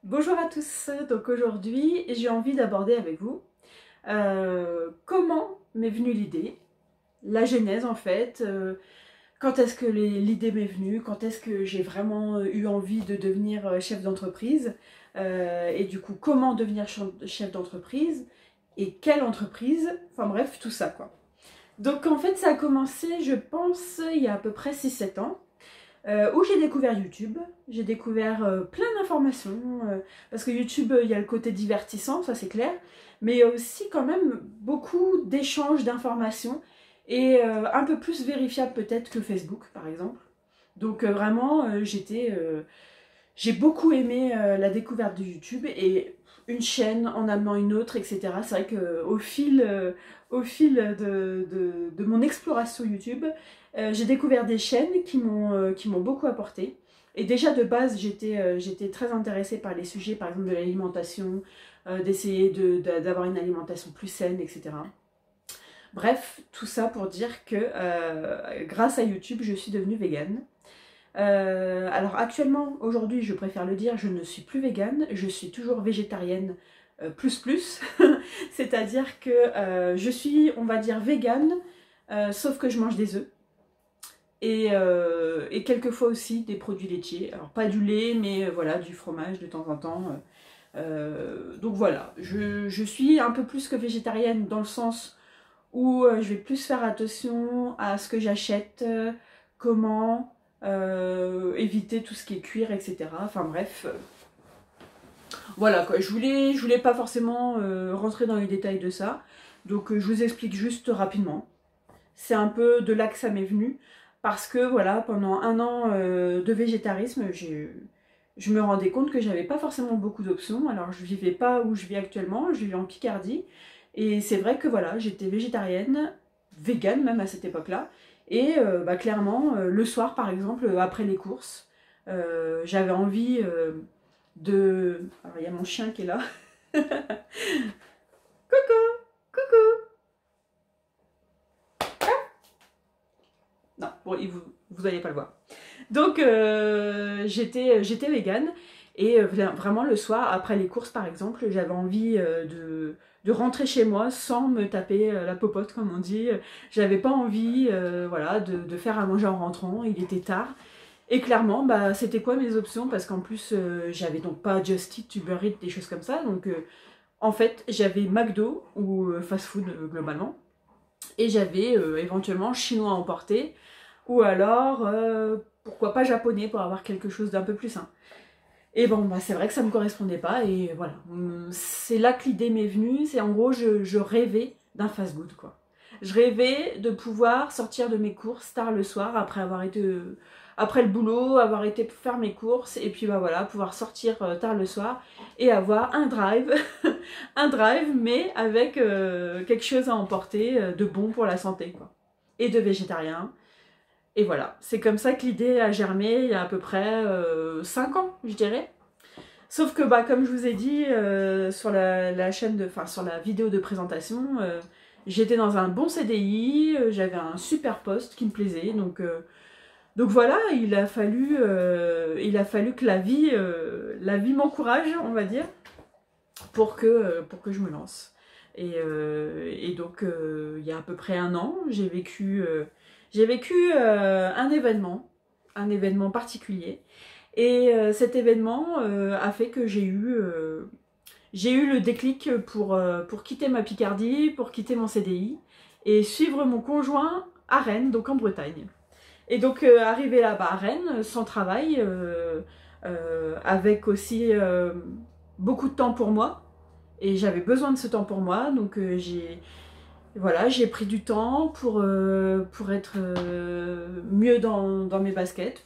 Bonjour à tous, donc aujourd'hui j'ai envie d'aborder avec vous comment m'est venue l'idée, la genèse en fait, quand est-ce que l'idée m'est venue, quand est-ce que j'ai vraiment eu envie de devenir chef d'entreprise, et du coup comment devenir chef d'entreprise, et quelle entreprise, enfin bref tout ça quoi. Donc en fait ça a commencé je pense il y a à peu près 6 7 ans où j'ai découvert YouTube. J'ai découvert plein d'informations, parce que YouTube, il y a le côté divertissant, ça c'est clair, mais il y a aussi quand même beaucoup d'échanges d'informations, et un peu plus vérifiable peut-être que Facebook par exemple. Donc vraiment, j'ai beaucoup aimé la découverte de YouTube, et une chaîne en amenant une autre, etc. C'est vrai qu'au fil de mon exploration YouTube, j'ai découvert des chaînes qui m'ont beaucoup apporté. Et déjà de base, j'étais très intéressée par les sujets, par exemple de l'alimentation, d'essayer d'avoir une alimentation plus saine, etc. Bref, tout ça pour dire que grâce à YouTube, je suis devenue végane. Alors actuellement, aujourd'hui, je préfère le dire, je ne suis plus végane, je suis toujours végétarienne plus plus, c'est-à-dire que je suis, on va dire, végane, sauf que je mange des œufs, et quelquefois aussi des produits laitiers, alors pas du lait, mais voilà, du fromage de temps en temps. Donc voilà, je suis un peu plus que végétarienne dans le sens où je vais plus faire attention à ce que j'achète, comment, éviter tout ce qui est cuir, etc. Enfin bref, voilà quoi, je voulais pas forcément rentrer dans les détails de ça, donc je vous explique juste rapidement. C'est un peu de là que ça m'est venu, parce que voilà, pendant un an de végétarisme, je me rendais compte que j'avais pas forcément beaucoup d'options. Alors je vivais pas où je vis actuellement, je vivais en Picardie, et c'est vrai que voilà, j'étais végétarienne, végane même à cette époque-là, et bah, clairement, le soir par exemple, après les courses, j'avais envie de... Alors il y a mon chien qui est là. Coucou. Non, bon, vous n'allez pas le voir. Donc j'étais végane, et vraiment le soir, après les courses par exemple, j'avais envie de rentrer chez moi sans me taper la popote comme on dit. J'avais pas envie voilà, de faire à manger en rentrant, il était tard. Et clairement, bah, c'était quoi mes options? Parce qu'en plus, j'avais donc pas Just Eat, Uber Eats, des choses comme ça. Donc en fait, j'avais McDo ou fast food globalement. Et j'avais éventuellement chinois à emporter, ou alors pourquoi pas japonais pour avoir quelque chose d'un peu plus sain. Et bon, bah, c'est vrai que ça me correspondait pas, et voilà. C'est là que l'idée m'est venue, c'est en gros, je rêvais d'un fast-food, quoi. Je rêvais de pouvoir sortir de mes courses tard le soir, après le boulot, avoir été faire mes courses, et puis bah voilà, pouvoir sortir tard le soir, et avoir un drive, un drive, mais avec quelque chose à emporter de bon pour la santé, quoi. Et de végétarien. Et voilà, c'est comme ça que l'idée a germé il y a à peu près 5 ans, je dirais. Sauf que, bah, comme je vous ai dit sur la chaîne enfin sur la vidéo de présentation, j'étais dans un bon CDI, j'avais un super poste qui me plaisait, donc voilà, il a fallu que la vie m'encourage, on va dire, pour que je me lance. Et donc, il y a à peu près un an, j'ai vécu un événement particulier. Et cet événement a fait que j'ai eu le déclic pour quitter ma Picardie, pour quitter mon CDI, et suivre mon conjoint à Rennes, donc en Bretagne. Et donc, arrivé là-bas à Rennes, sans travail, avec aussi beaucoup de temps pour moi, et j'avais besoin de ce temps pour moi, donc j'ai pris du temps pour être mieux dans mes baskets,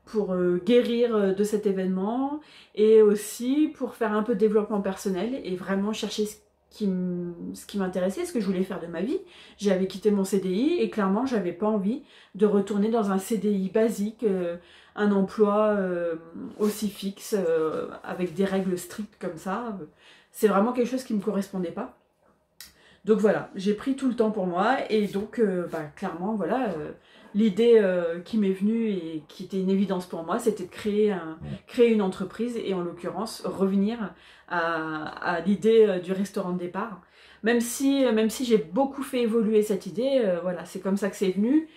pour guérir de cet événement, et aussi pour faire un peu de développement personnel et vraiment chercher ce qui m'intéressait, ce que je voulais faire de ma vie. J'avais quitté mon CDI, et clairement j'avais pas envie de retourner dans un CDI basique, un emploi aussi fixe, avec des règles strictes comme ça. C'est vraiment quelque chose qui me correspondait pas. Donc voilà, j'ai pris tout le temps pour moi, et donc bah, clairement voilà, l'idée qui m'est venue et qui était une évidence pour moi, c'était de créer une entreprise et en l'occurrence revenir à l'idée du restaurant de départ. Même si j'ai beaucoup fait évoluer cette idée, voilà, c'est comme ça que c'est venu.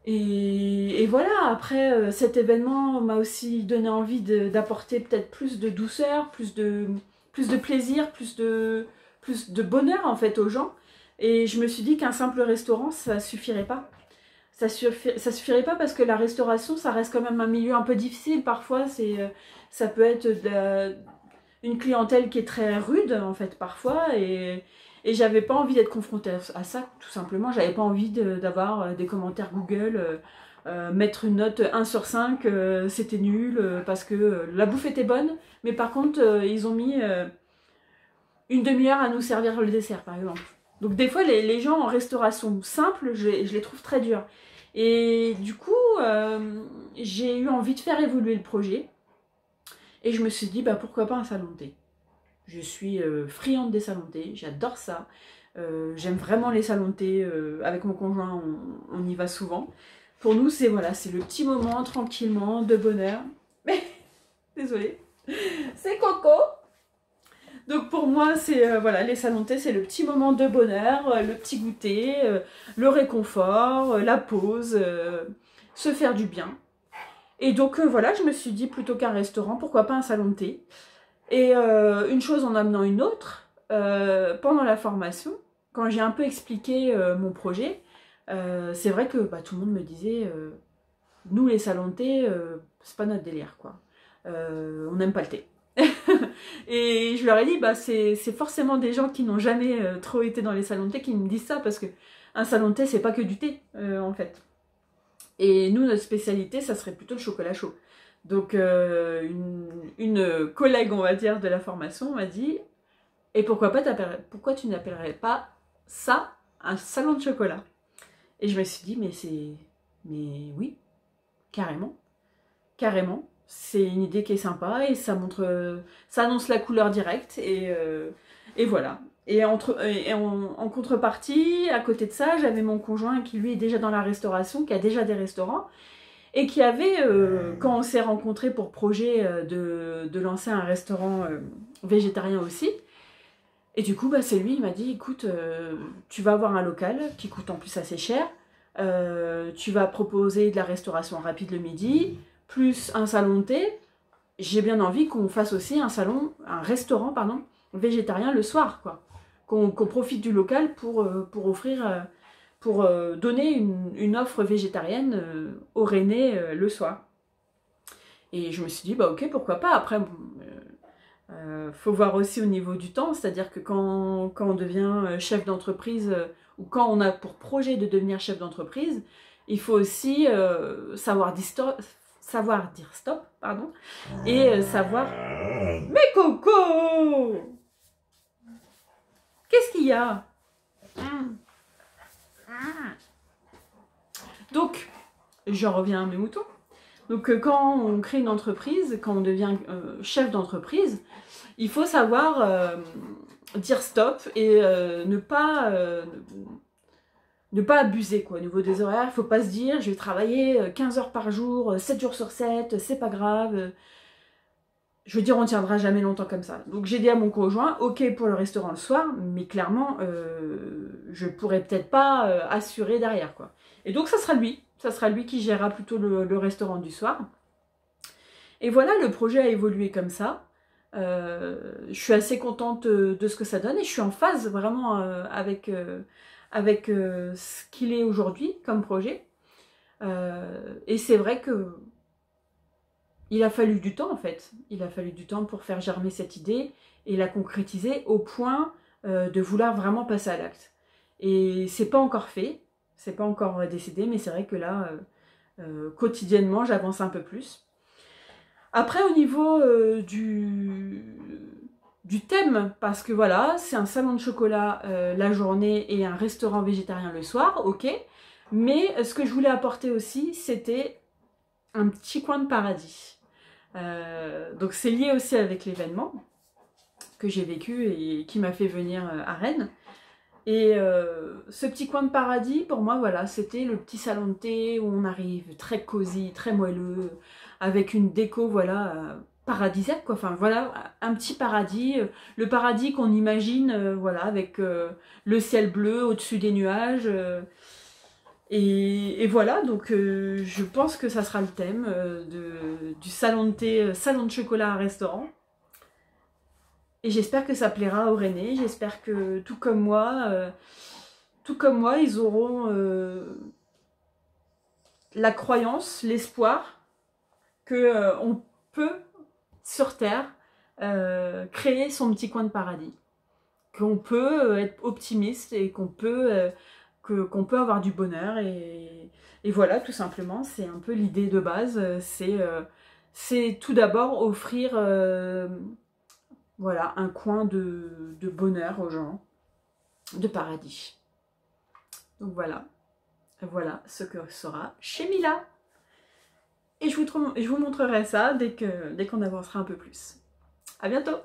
Et voilà, après, cet événement m'a aussi donné envie d'apporter peut-être plus de douceur, plus de plaisir, plus de bonheur en fait aux gens. Et je me suis dit qu'un simple restaurant, ça suffirait pas. Ça suffirait pas parce que la restauration, ça reste quand même un milieu un peu difficile. Parfois, ça peut être une clientèle qui est très rude en fait parfois. Et j'avais pas envie d'être confrontée à ça, tout simplement. J'avais pas envie d'avoir des commentaires Google, mettre une note 1 sur 5, c'était nul, parce que la bouffe était bonne, mais par contre, ils ont mis une demi-heure à nous servir le dessert, par exemple. Donc des fois, les gens en restauration simple, je les trouve très durs. Et du coup, j'ai eu envie de faire évoluer le projet. Et je me suis dit, bah, pourquoi pas un salon de thé. Je suis friande des salons de thé, j'adore ça. J'aime vraiment les salons de thé. Avec mon conjoint, on y va souvent. Pour nous, c'est voilà, c'est le petit moment tranquillement de bonheur. Mais, désolée, c'est Coco. Donc pour moi, c'est voilà, les salons de thé, c'est le petit moment de bonheur, le petit goûter, le réconfort, la pause, se faire du bien. Et donc voilà, je me suis dit plutôt qu'un restaurant, pourquoi pas un salon de thé. Et une chose en amenant une autre, pendant la formation, quand j'ai un peu expliqué mon projet, c'est vrai que bah, tout le monde me disait nous les salons de thé, c'est pas notre délire quoi. On n'aime pas le thé. Et je leur ai dit bah c'est forcément des gens qui n'ont jamais trop été dans les salons de thé qui me disent ça parce que un salon de thé c'est pas que du thé en fait. Et nous notre spécialité ça serait plutôt le chocolat chaud. Donc une collègue, on va dire, de la formation m'a dit « Et pourquoi tu n'appellerais pas ça un salon de chocolat ?» Et je me suis dit « Mais oui, carrément, carrément. C'est une idée qui est sympa et ça ça annonce la couleur directe et voilà. » Et en contrepartie, à côté de ça, j'avais mon conjoint qui lui est déjà dans la restauration, qui a déjà des restaurants. Et qui avait, quand on s'est rencontrés pour projet de lancer un restaurant végétarien aussi, et du coup, bah, c'est lui, il m'a dit, écoute, tu vas avoir un local qui coûte en plus assez cher, tu vas proposer de la restauration rapide le midi, plus un salon de thé, j'ai bien envie qu'on fasse aussi un restaurant, pardon, végétarien le soir, quoi. Qu'on profite du local pour offrir... pour donner une offre végétarienne aux Rennais le soir. Et je me suis dit, bah ok, pourquoi pas. Après, bon, faut voir aussi au niveau du temps, c'est-à-dire que quand on devient chef d'entreprise ou quand on a pour projet de devenir chef d'entreprise, il faut aussi savoir dire stop, pardon, et savoir... Mais Coco! Qu'est-ce qu'il y a? Donc, j'en reviens à mes moutons. Donc, quand on crée une entreprise, quand on devient chef d'entreprise, il faut savoir dire stop et ne pas abuser quoi, au niveau des horaires. Il ne faut pas se dire je vais travailler 15 heures par jour, 7 jours sur 7, c'est pas grave. Je veux dire, on ne tiendra jamais longtemps comme ça. Donc j'ai dit à mon conjoint, ok pour le restaurant le soir, mais clairement, je pourrais peut-être pas assurer derrière, quoi. Et donc ça sera lui qui gérera plutôt le restaurant du soir. Et voilà, le projet a évolué comme ça. Je suis assez contente de ce que ça donne et je suis en phase vraiment avec ce qu'il est aujourd'hui comme projet. Et c'est vrai que il a fallu du temps en fait. Il a fallu du temps pour faire germer cette idée et la concrétiser au point de vouloir vraiment passer à l'acte. Et c'est pas encore fait, c'est pas encore décidé, mais c'est vrai que là, quotidiennement, j'avance un peu plus. Après, au niveau du thème, parce que voilà, c'est un salon de chocolat la journée et un restaurant végétarien le soir, ok. Mais ce que je voulais apporter aussi, c'était un petit coin de paradis. Donc c'est lié aussi avec l'événement que j'ai vécu et qui m'a fait venir à Rennes. Et ce petit coin de paradis, pour moi, voilà, c'était le petit salon de thé où on arrive, très cosy, très moelleux, avec une déco, voilà, paradisiaque, quoi. Enfin, voilà, un petit paradis, le paradis qu'on imagine, voilà, avec le ciel bleu au-dessus des nuages. Et voilà, donc je pense que ça sera le thème du salon de thé, salon de chocolat à restaurant. Et j'espère que ça plaira aux Rennais, j'espère que tout comme moi, ils auront la croyance, l'espoir que on peut sur Terre créer son petit coin de paradis, qu'on peut être optimiste et qu'on peut avoir du bonheur et voilà, tout simplement, c'est un peu l'idée de base, c'est tout d'abord offrir voilà, un coin de bonheur aux gens, de paradis. Donc voilà, voilà ce que sera chez Mila. Et je vous montrerai ça dès qu'on avancera un peu plus. À bientôt!